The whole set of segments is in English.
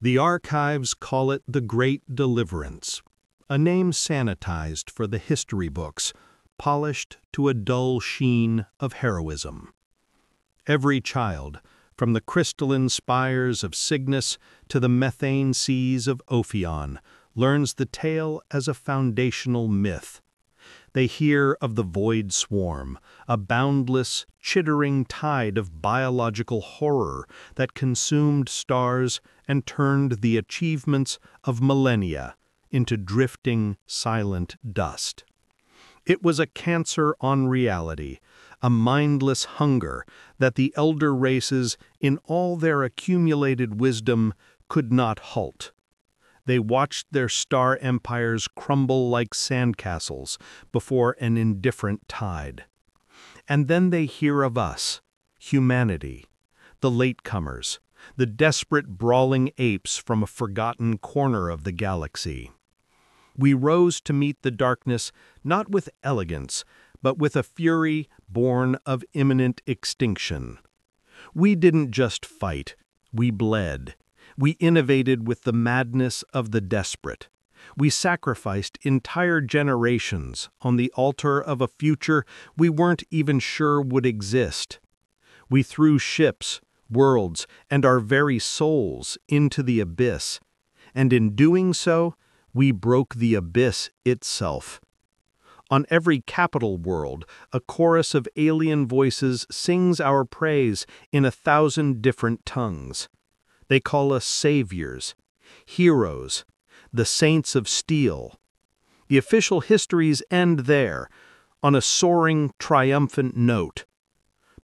The archives call it the Great Deliverance, a name sanitized for the history books, polished to a dull sheen of heroism. Every child, from the crystalline spires of Cygnus to the methane seas of Ophion, learns the tale as a foundational myth. They hear of the void swarm, a boundless, chittering tide of biological horror that consumed stars and turned the achievements of millennia into drifting, silent dust. It was a cancer on reality, a mindless hunger that the elder races, in all their accumulated wisdom, could not halt. They watched their star empires crumble like sandcastles before an indifferent tide. And then they hear of us, humanity, the latecomers, the desperate brawling apes from a forgotten corner of the galaxy. We rose to meet the darkness not with elegance, but with a fury born of imminent extinction. We didn't just fight, we bled. We innovated with the madness of the desperate. We sacrificed entire generations on the altar of a future we weren't even sure would exist. We threw ships, worlds, and our very souls into the abyss, and in doing so, we broke the abyss itself. On every capital world, a chorus of alien voices sings our praise in 1,000 different tongues. They call us saviors, heroes, the saints of steel. The official histories end there, on a soaring, triumphant note.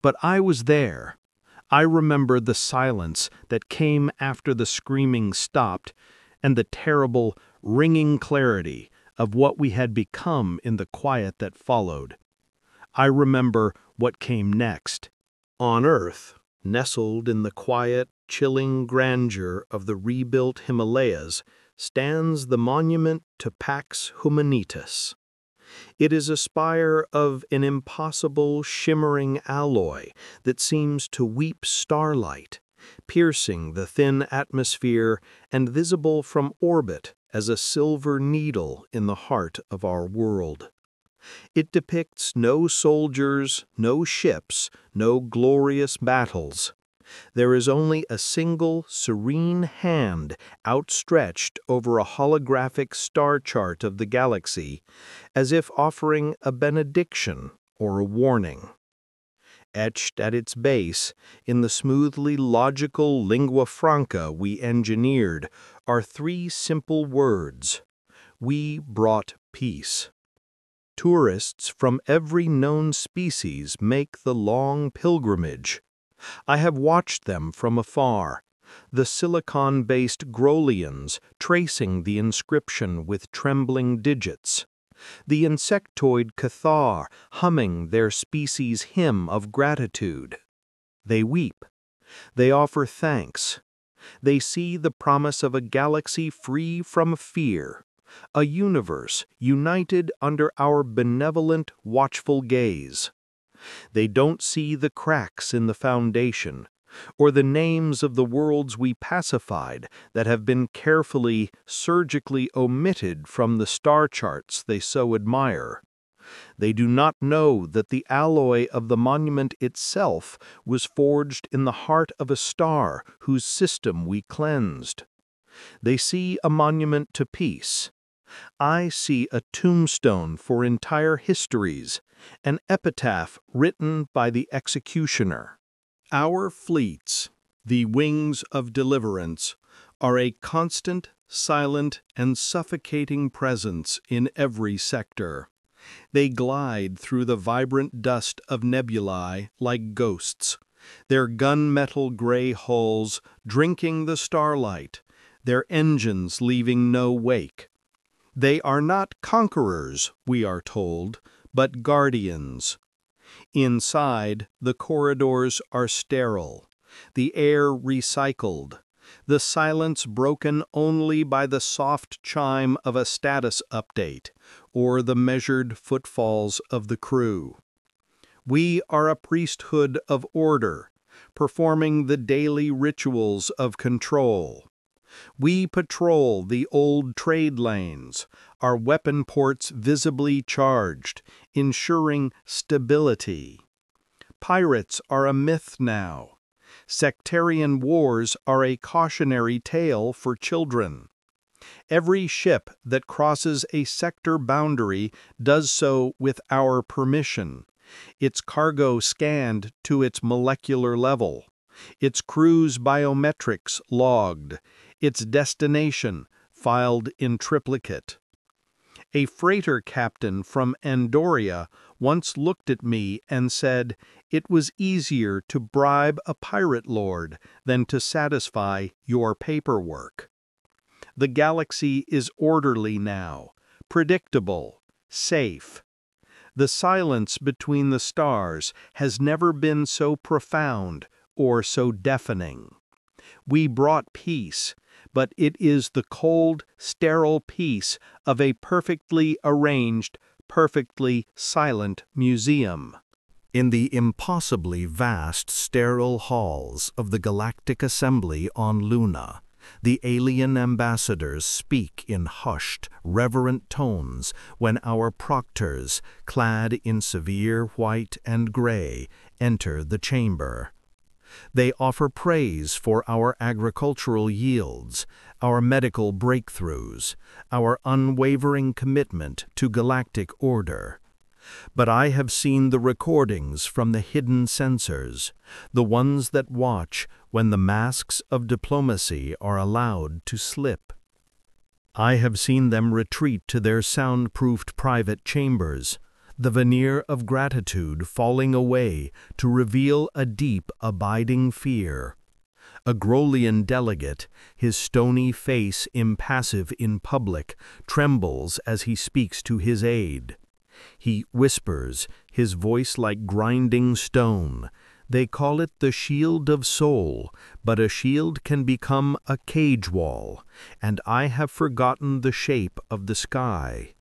But I was there. I remember the silence that came after the screaming stopped, and the terrible, ringing clarity of what we had become in the quiet that followed. I remember what came next. On Earth, nestled in the quiet, chilling grandeur of the rebuilt Himalayas, stands the monument to Pax Humanitas. It is a spire of an impossible, shimmering alloy that seems to weep starlight, piercing the thin atmosphere and visible from orbit as a silver needle in the heart of our world. It depicts no soldiers, no ships, no glorious battles. There is only a single, serene hand outstretched over a holographic star chart of the galaxy, as if offering a benediction or a warning. Etched at its base, in the smoothly logical lingua franca we engineered, are 3 simple words: "We brought peace." Tourists from every known species make the long pilgrimage. I have watched them from afar, the silicon-based Grolians tracing the inscription with trembling digits, the insectoid Cathar humming their species' hymn of gratitude. They weep. They offer thanks. They see the promise of a galaxy free from fear, a universe united under our benevolent, watchful gaze. They don't see the cracks in the foundation, or the names of the worlds we pacified that have been carefully, surgically omitted from the star charts they so admire. They do not know that the alloy of the monument itself was forged in the heart of a star whose system we cleansed. They see a monument to peace. I see a tombstone for entire histories, an epitaph written by the executioner. Our fleets, the wings of deliverance, are a constant, silent, and suffocating presence in every sector. They glide through the vibrant dust of nebulae like ghosts, their gunmetal gray hulls drinking the starlight, their engines leaving no wake. They are not conquerors, we are told, but guardians. Inside, the corridors are sterile, the air recycled, the silence broken only by the soft chime of a status update or the measured footfalls of the crew. We are a priesthood of order, performing the daily rituals of control. We patrol the old trade lanes, our weapon ports visibly charged, ensuring stability. Pirates are a myth now. Sectarian wars are a cautionary tale for children. Every ship that crosses a sector boundary does so with our permission, its cargo scanned to its molecular level, its crew's biometrics logged, its destination filed in triplicate. A freighter captain from Andoria once looked at me and said it was easier to bribe a pirate lord than to satisfy your paperwork. The galaxy is orderly now, predictable, safe. The silence between the stars has never been so profound or so deafening. We brought peace, but it is the cold, sterile peace of a perfectly arranged, perfectly silent museum. In the impossibly vast, sterile halls of the Galactic Assembly on Luna, the alien ambassadors speak in hushed, reverent tones when our proctors, clad in severe white and gray, enter the chamber. They offer praise for our agricultural yields, our medical breakthroughs, our unwavering commitment to galactic order. But I have seen the recordings from the hidden sensors, the ones that watch when the masks of diplomacy are allowed to slip. I have seen them retreat to their soundproofed private chambers, the veneer of gratitude falling away to reveal a deep, abiding fear. A Grolian delegate, his stony face impassive in public, trembles as he speaks to his aide. He whispers, his voice like grinding stone. They call it the shield of soul, but a shield can become a cage wall, and I have forgotten the shape of the sky.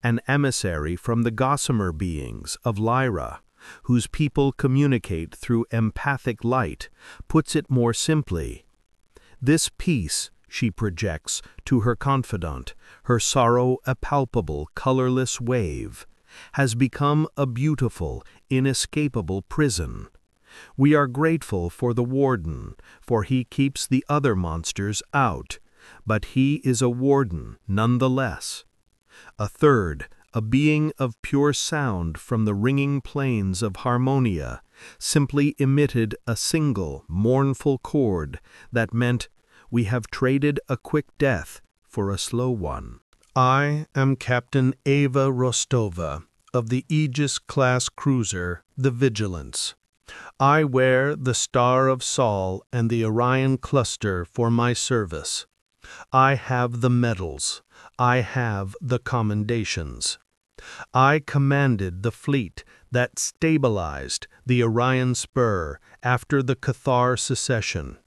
An emissary from the gossamer beings of Lyra, whose people communicate through empathic light, puts it more simply. This peace, she projects to her confidant, her sorrow a palpable, colorless wave, has become a beautiful, inescapable prison. We are grateful for the warden, for he keeps the other monsters out, but he is a warden nonetheless. A third, a being of pure sound from the ringing plains of Harmonia, simply emitted a single, mournful chord that meant, we have traded a quick death for a slow one. I am Captain Ava Rostova of the Aegis-class cruiser, the Vigilance. I wear the Star of Sol and the Orion Cluster for my service. I have the medals. I have the commendations. I commanded the fleet that stabilized the Orion Spur after the Cathar secession.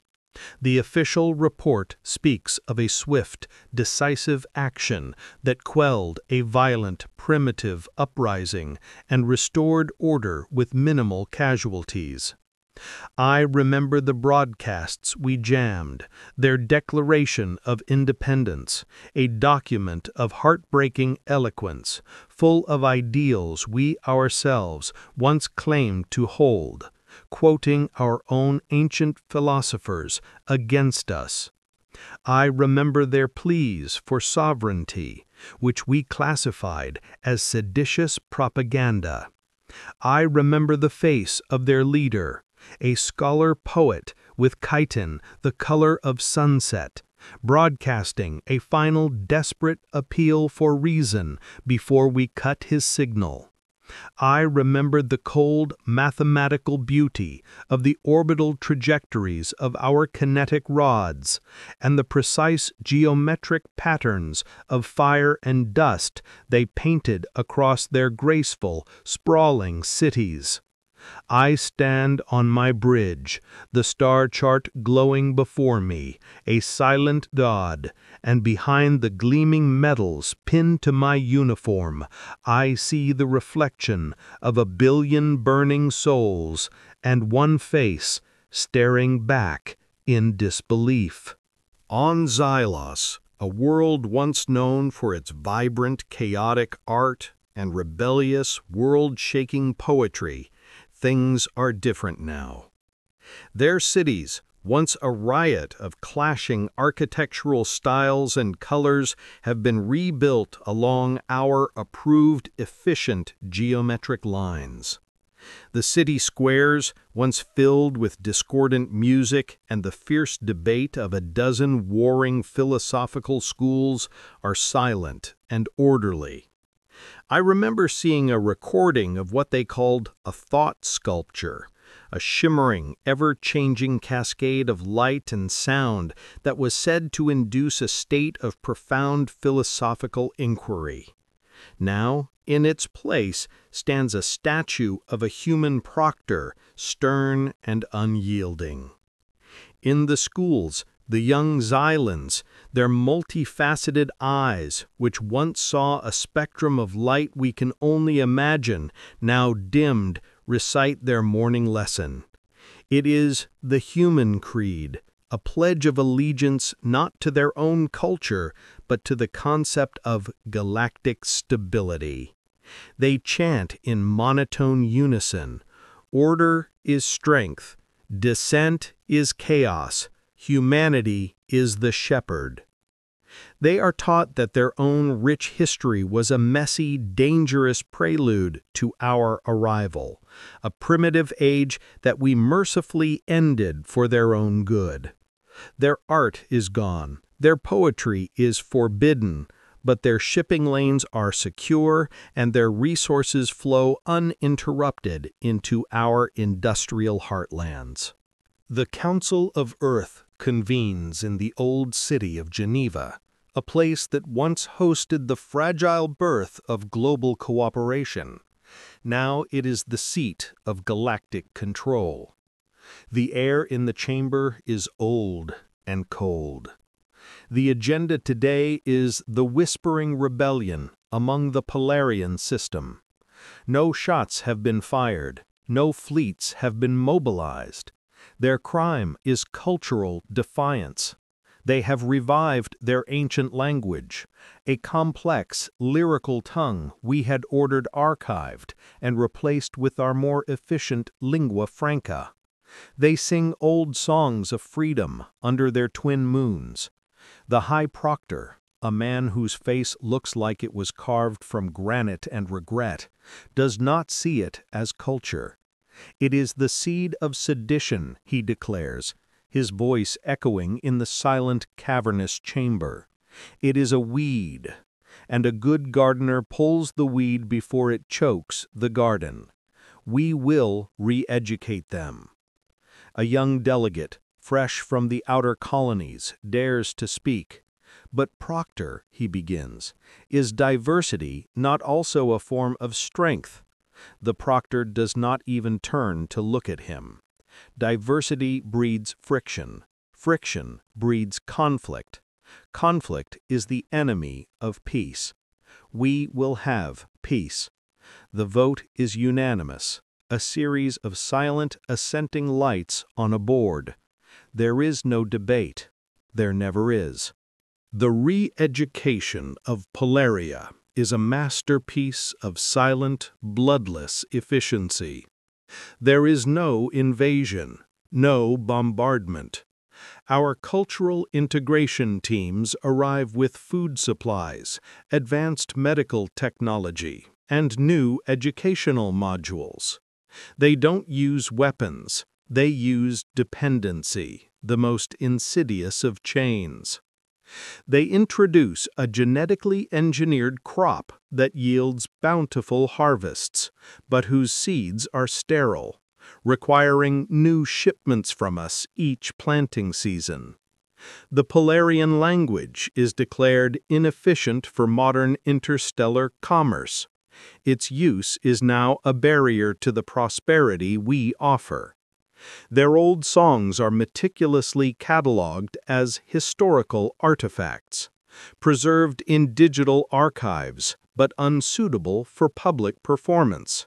The official report speaks of a swift, decisive action that quelled a violent, primitive uprising and restored order with minimal casualties. I remember the broadcasts we jammed, their declaration of independence, a document of heartbreaking eloquence, full of ideals we ourselves once claimed to hold, quoting our own ancient philosophers against us. I remember their pleas for sovereignty, which we classified as seditious propaganda. I remember the face of their leader, a scholar-poet with chitin the color of sunset, broadcasting a final desperate appeal for reason before we cut his signal. I remembered the cold mathematical beauty of the orbital trajectories of our kinetic rods, and the precise geometric patterns of fire and dust they painted across their graceful, sprawling cities. I stand on my bridge, the star chart glowing before me, a silent god, and behind the gleaming metals pinned to my uniform, I see the reflection of 1 billion burning souls and one face staring back in disbelief. On Xylos, a world once known for its vibrant, chaotic art and rebellious, world-shaking poetry, things are different now. Their cities, once a riot of clashing architectural styles and colors, have been rebuilt along our approved, efficient geometric lines. The city squares, once filled with discordant music and the fierce debate of a dozen warring philosophical schools, are silent and orderly. I remember seeing a recording of what they called a thought sculpture, a shimmering, ever-changing cascade of light and sound that was said to induce a state of profound philosophical inquiry. Now, in its place, stands a statue of a human proctor, stern and unyielding. In the schools, the young Xylans, their multifaceted eyes, which once saw a spectrum of light we can only imagine, now dimmed, recite their morning lesson. It is the human creed, a pledge of allegiance not to their own culture, but to the concept of galactic stability. They chant in monotone unison, "Order is strength, dissent is chaos, humanity is the shepherd." They are taught that their own rich history was a messy, dangerous prelude to our arrival, a primitive age that we mercifully ended for their own good. Their art is gone, their poetry is forbidden, but their shipping lanes are secure and their resources flow uninterrupted into our industrial heartlands. The Council of Earth convenes in the old city of Geneva, a place that once hosted the fragile birth of global cooperation. Now it is the seat of galactic control. The air in the chamber is old and cold. The agenda today is the whispering rebellion among the Polarian system. No shots have been fired, no fleets have been mobilized. Their crime is cultural defiance. They have revived their ancient language, a complex, lyrical tongue we had ordered archived and replaced with our more efficient lingua franca. They sing old songs of freedom under their twin moons. The High Proctor, a man whose face looks like it was carved from granite and regret, does not see it as culture. It is the seed of sedition, he declares, his voice echoing in the silent, cavernous chamber. It is a weed, and a good gardener pulls the weed before it chokes the garden. We will re-educate them. A young delegate, fresh from the outer colonies, dares to speak. But Proctor, he begins, is diversity not also a form of strength? The Proctor does not even turn to look at him. Diversity breeds friction. Friction breeds conflict. Conflict is the enemy of peace. We will have peace. The vote is unanimous, a series of silent assenting lights on a board. There is no debate. There never is. The re-education of Polaria is a masterpiece of silent, bloodless efficiency. There is no invasion, no bombardment. Our cultural integration teams arrive with food supplies, advanced medical technology, and new educational modules. They don't use weapons, they use dependency, the most insidious of chains. They introduce a genetically engineered crop that yields bountiful harvests, but whose seeds are sterile, requiring new shipments from us each planting season. The Polarian language is declared inefficient for modern interstellar commerce. Its use is now a barrier to the prosperity we offer. Their old songs are meticulously catalogued as historical artifacts, preserved in digital archives, but unsuitable for public performance.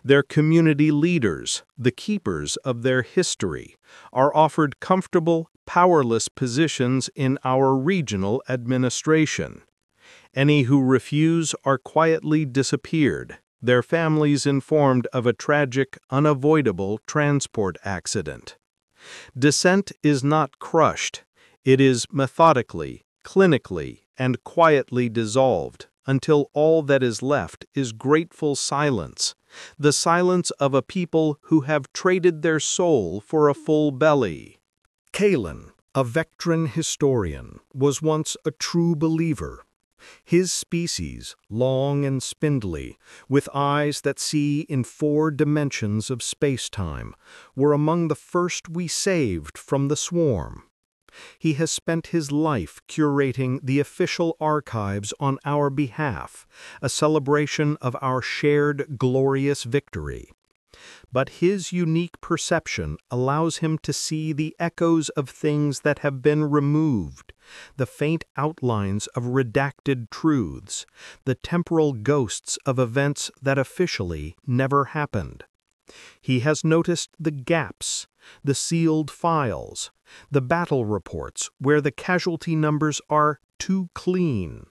Their community leaders, the keepers of their history, are offered comfortable, powerless positions in our regional administration. Any who refuse are quietly disappeared, their families informed of a tragic, unavoidable transport accident. Dissent is not crushed. It is methodically, clinically, and quietly dissolved until all that is left is grateful silence, the silence of a people who have traded their soul for a full belly. Kalen, a Vectran historian, was once a true believer. His species, long and spindly, with eyes that see in 4 dimensions of space-time, were among the first we saved from the swarm. He has spent his life curating the official archives on our behalf, a celebration of our shared glorious victory. But his unique perception allows him to see the echoes of things that have been removed, the faint outlines of redacted truths, the temporal ghosts of events that officially never happened. He has noticed the gaps, the sealed files, the battle reports where the casualty numbers are too clean.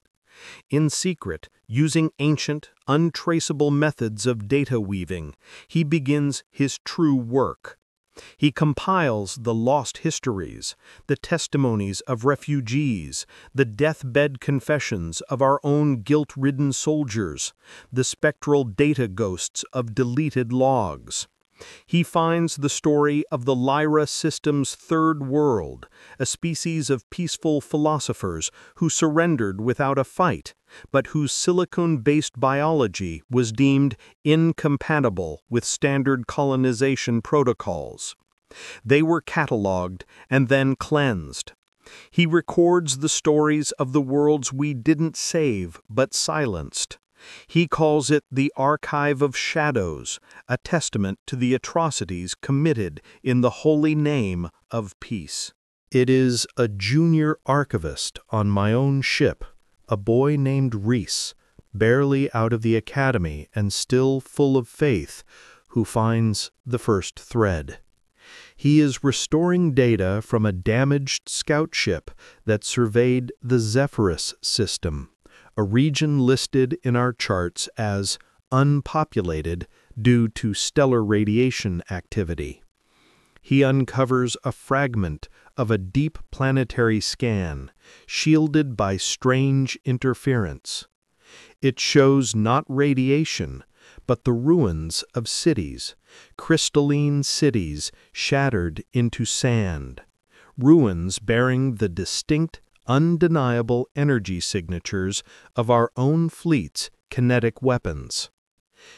In secret, using ancient, untraceable methods of data weaving, he begins his true work. He compiles the lost histories, the testimonies of refugees, the deathbed confessions of our own guilt-ridden soldiers, the spectral data ghosts of deleted logs. He finds the story of the Lyra system's third world, a species of peaceful philosophers who surrendered without a fight, but whose silicon-based biology was deemed incompatible with standard colonization protocols. They were catalogued and then cleansed. He records the stories of the worlds we didn't save but silenced. He calls it the Archive of Shadows, a testament to the atrocities committed in the holy name of peace. It is a junior archivist on my own ship, a boy named Reese, barely out of the academy and still full of faith, who finds the first thread. He is restoring data from a damaged scout ship that surveyed the Zephyrus system, a region listed in our charts as unpopulated due to stellar radiation activity. He uncovers a fragment of a deep planetary scan, shielded by strange interference. It shows not radiation, but the ruins of cities, crystalline cities shattered into sand, ruins bearing the distinct, undeniable energy signatures of our own fleet's kinetic weapons.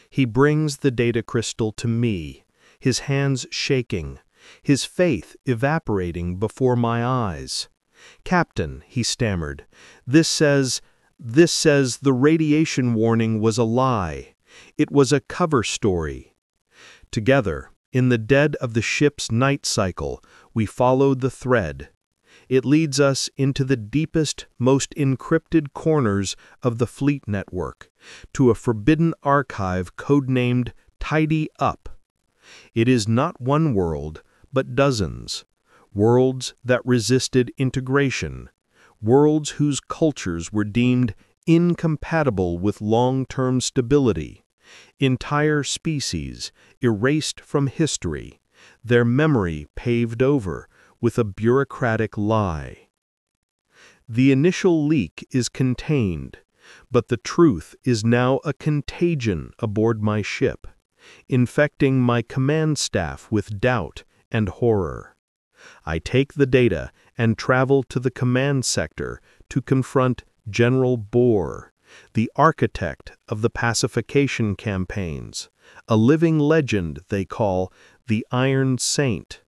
He brings the data crystal to me, his hands shaking, his faith evaporating before my eyes. "Captain," he stammered, this says the radiation warning was a lie. It was a cover story." Together, in the dead of the ship's night cycle, we followed the thread. It leads us into the deepest, most encrypted corners of the fleet network, to a forbidden archive codenamed Tidy Up. It is not one world, but dozens. Worlds that resisted integration. Worlds whose cultures were deemed incompatible with long-term stability. Entire species erased from history, their memory paved over with a bureaucratic lie. The initial leak is contained, but the truth is now a contagion aboard my ship, infecting my command staff with doubt and horror. I take the data and travel to the command sector to confront General Bohr, the architect of the pacification campaigns, a living legend they call the Iron Saint.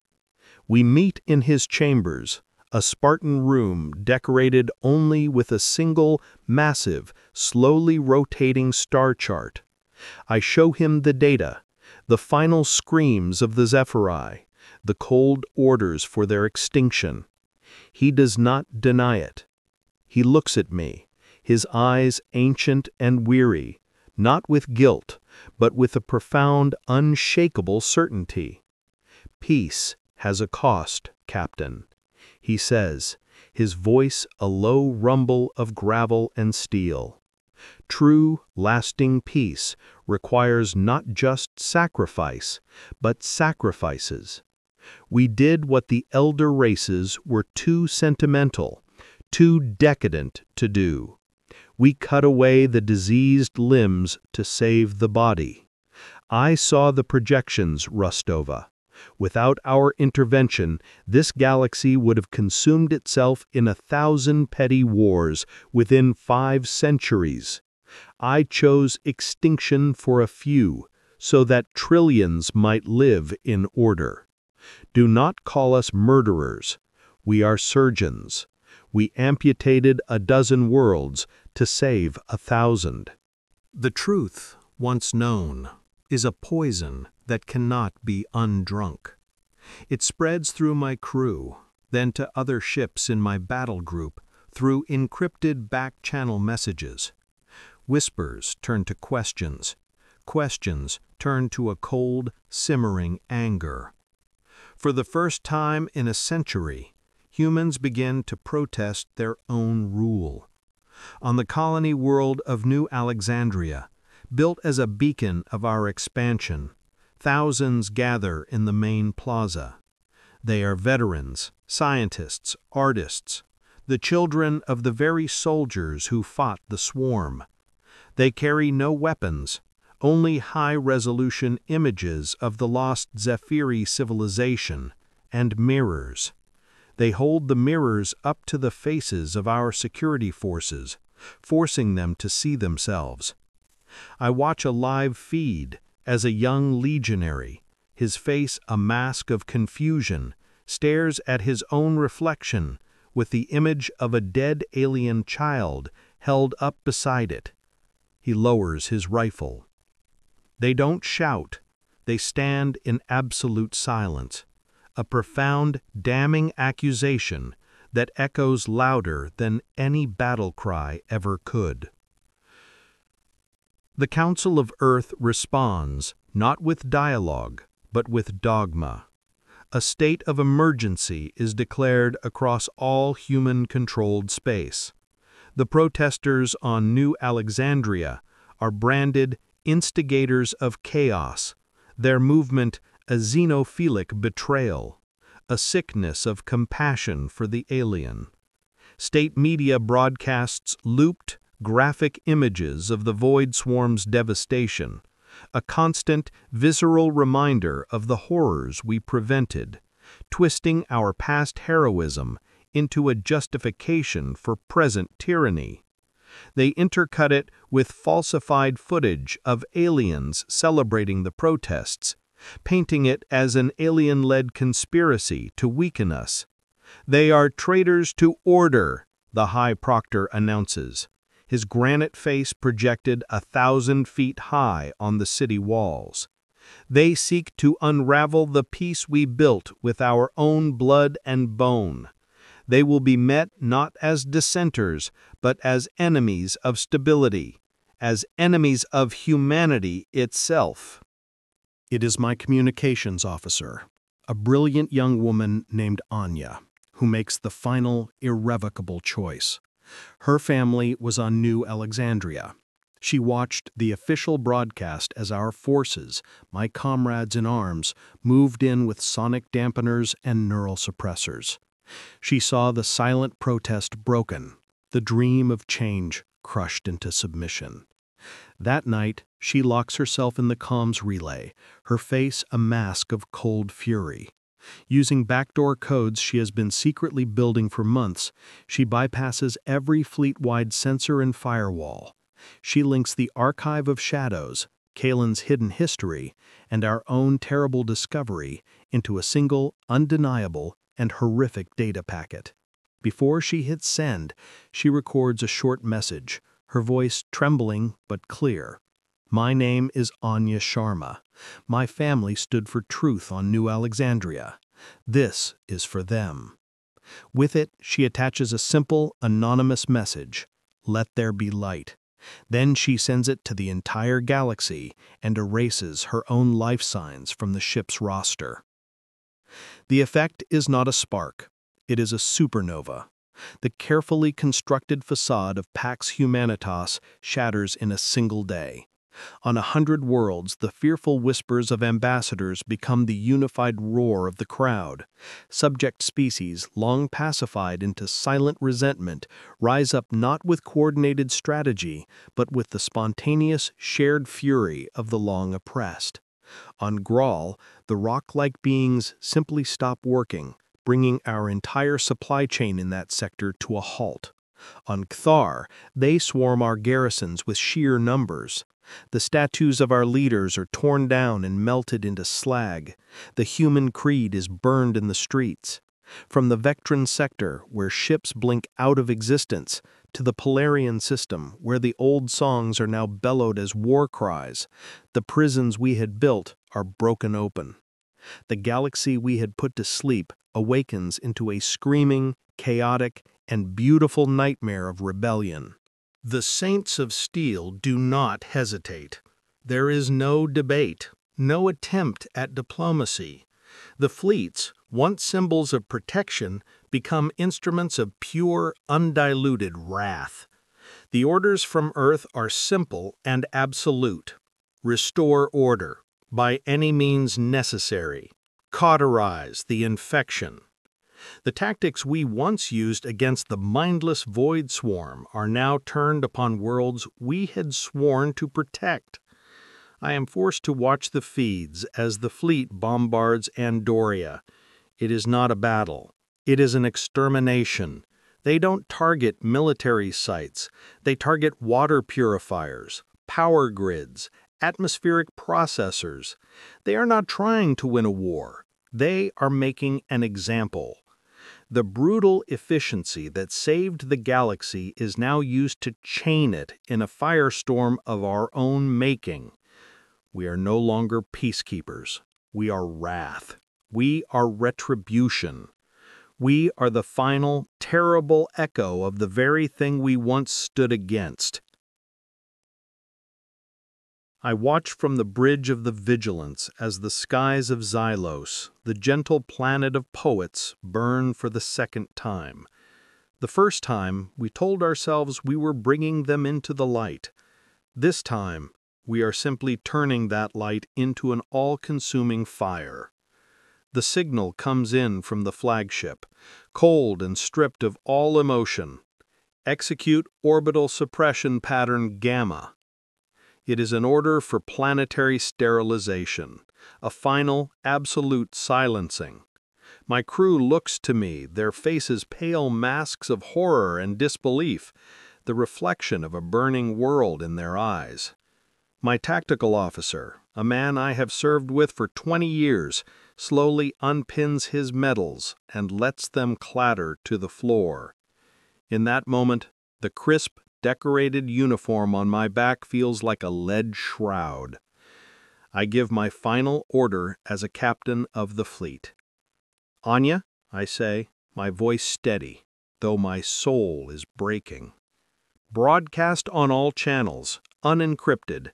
We meet in his chambers, a Spartan room decorated only with a single, massive, slowly rotating star chart. I show him the data, the final screams of the Zephyri, the cold orders for their extinction. He does not deny it. He looks at me, his eyes ancient and weary, not with guilt, but with a profound, unshakable certainty. "Peace has a cost, Captain," he says, his voice a low rumble of gravel and steel. "True, lasting peace requires not just sacrifice, but sacrifices. We did what the elder races were too sentimental, too decadent to do. We cut away the diseased limbs to save the body. I saw the projections, Rostova. Without our intervention, this galaxy would have consumed itself in 1,000 petty wars within 5 centuries. I chose extinction for a few, so that trillions might live in order. Do not call us murderers. We are surgeons. We amputated 12 worlds to save 1,000. The truth, once known, is a poison that cannot be undrunk. It spreads through my crew, then to other ships in my battle group through encrypted back-channel messages. Whispers turn to questions. Questions turn to a cold, simmering anger. For the first time in a century, humans begin to protest their own rule. On the colony world of New Alexandria, built as a beacon of our expansion, thousands gather in the main plaza. They are veterans, scientists, artists, the children of the very soldiers who fought the swarm. They carry no weapons, only high-resolution images of the lost Zephyri civilization and mirrors. They hold the mirrors up to the faces of our security forces, forcing them to see themselves. I watch a live feed as a young legionary, his face a mask of confusion, stares at his own reflection with the image of a dead alien child held up beside it. He lowers his rifle. They don't shout. They stand in absolute silence, a profound, damning accusation that echoes louder than any battle cry ever could. The Council of Earth responds, not with dialogue, but with dogma. A state of emergency is declared across all human-controlled space. The protesters on New Alexandria are branded instigators of chaos, their movement a xenophilic betrayal, a sickness of compassion for the alien. State media broadcasts looped, graphic images of the Void Swarm's devastation, a constant, visceral reminder of the horrors we prevented, twisting our past heroism into a justification for present tyranny. They intercut it with falsified footage of aliens celebrating the protests, painting it as an alien-led conspiracy to weaken us. "They are traitors to order," the High Proctor announces, his granite face projected 1,000 feet high on the city walls. "They seek to unravel the peace we built with our own blood and bone. They will be met not as dissenters, but as enemies of stability, as enemies of humanity itself." It is my communications officer, a brilliant young woman named Anya, who makes the final, irrevocable choice. Her family was on New Alexandria. She watched the official broadcast as our forces, my comrades in arms, moved in with sonic dampeners and neural suppressors. She saw the silent protest broken, the dream of change crushed into submission. That night, she locks herself in the comms relay, her face a mask of cold fury. Using backdoor codes she has been secretly building for months, she bypasses every fleet-wide sensor and firewall. She links the Archive of Shadows, Kalen's hidden history, and our own terrible discovery into a single, undeniable, and horrific data packet. Before she hits send, she records a short message, her voice trembling but clear. "My name is Anya Sharma. My family stood for truth on New Alexandria. This is for them." With it, she attaches a simple, anonymous message: "Let there be light. Then she sends it to the entire galaxy and erases her own life signs from the ship's roster. The effect is not a spark, it is a supernova. The carefully constructed facade of Pax Humanitas shatters in a single day. On 100 worlds, the fearful whispers of ambassadors become the unified roar of the crowd. Subject species, long pacified into silent resentment, rise up not with coordinated strategy, but with the spontaneous, shared fury of the long oppressed. On Graal, the rock-like beings simply stop working, bringing our entire supply chain in that sector to a halt. On Cthar, they swarm our garrisons with sheer numbers. The statues of our leaders are torn down and melted into slag. The human creed is burned in the streets. From the Vectran sector, where ships blink out of existence, to the Polarian system, where the old songs are now bellowed as war cries, the prisons we had built are broken open. The galaxy we had put to sleep awakens into a screaming, chaotic, and beautiful nightmare of rebellion. The Saints of Steel do not hesitate. There is no debate, no attempt at diplomacy. The fleets, once symbols of protection, become instruments of pure, undiluted wrath. The orders from Earth are simple and absolute. Restore order, by any means necessary. Cauterize the infection. The tactics we once used against the mindless Void Swarm are now turned upon worlds we had sworn to protect. I am forced to watch the feeds as the fleet bombards Andoria. It is not a battle. It is an extermination. They don't target military sites. They target water purifiers, power grids, atmospheric processors. They are not trying to win a war. They are making an example. The brutal efficiency that saved the galaxy is now used to chain it in a firestorm of our own making. We are no longer peacekeepers. We are wrath. We are retribution. We are the final, terrible echo of the very thing we once stood against. I watch from the bridge of the vigilance as the skies of Xylos, the gentle planet of poets, burn for the second time. The first time, we told ourselves we were bringing them into the light. This time, we are simply turning that light into an all-consuming fire. The signal comes in from the flagship, cold and stripped of all emotion. Execute orbital suppression pattern Gamma. It is an order for planetary sterilization, a final, absolute silencing. My crew looks to me, their faces pale masks of horror and disbelief, the reflection of a burning world in their eyes. My tactical officer, a man I have served with for 20 years, slowly unpins his medals and lets them clatter to the floor. In that moment, the crisp, decorated uniform on my back feels like a lead shroud. I give my final order as a captain of the fleet. "Anya," I say, my voice steady, though my soul is breaking. "Broadcast on all channels, unencrypted.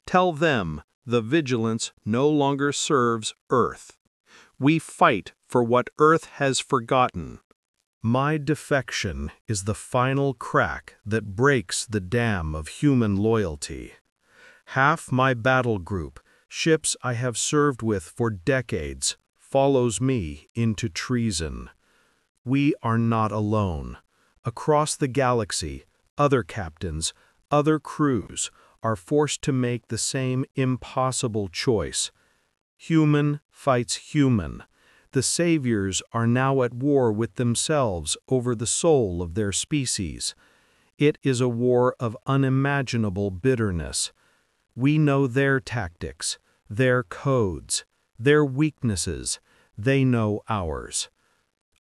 Tell them the vigilance no longer serves Earth. We fight for what Earth has forgotten. My defection is the final crack that breaks the dam of human loyalty. Half my battle group, ships I have served with for decades, follows me into treason. We are not alone. Across the galaxy, other captains, other crews are forced to make the same impossible choice. Human fights human. The saviors are now at war with themselves over the soul of their species. It is a war of unimaginable bitterness. We know their tactics, their codes, their weaknesses. They know ours.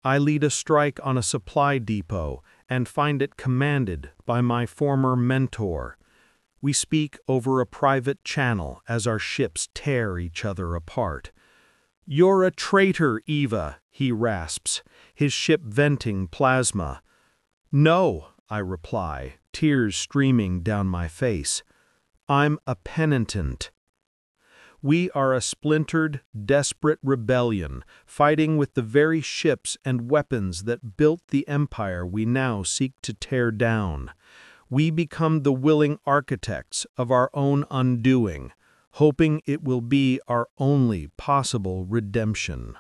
I lead a strike on a supply depot and find it commanded by my former mentor. We speak over a private channel as our ships tear each other apart. "You're a traitor, Eva," he rasps, his ship venting plasma. "No," I reply, tears streaming down my face. I'm a penitent. We are a splintered, desperate rebellion, fighting with the very ships and weapons that built the empire we now seek to tear down. We become the willing architects of our own undoing, hoping it will be our only possible redemption.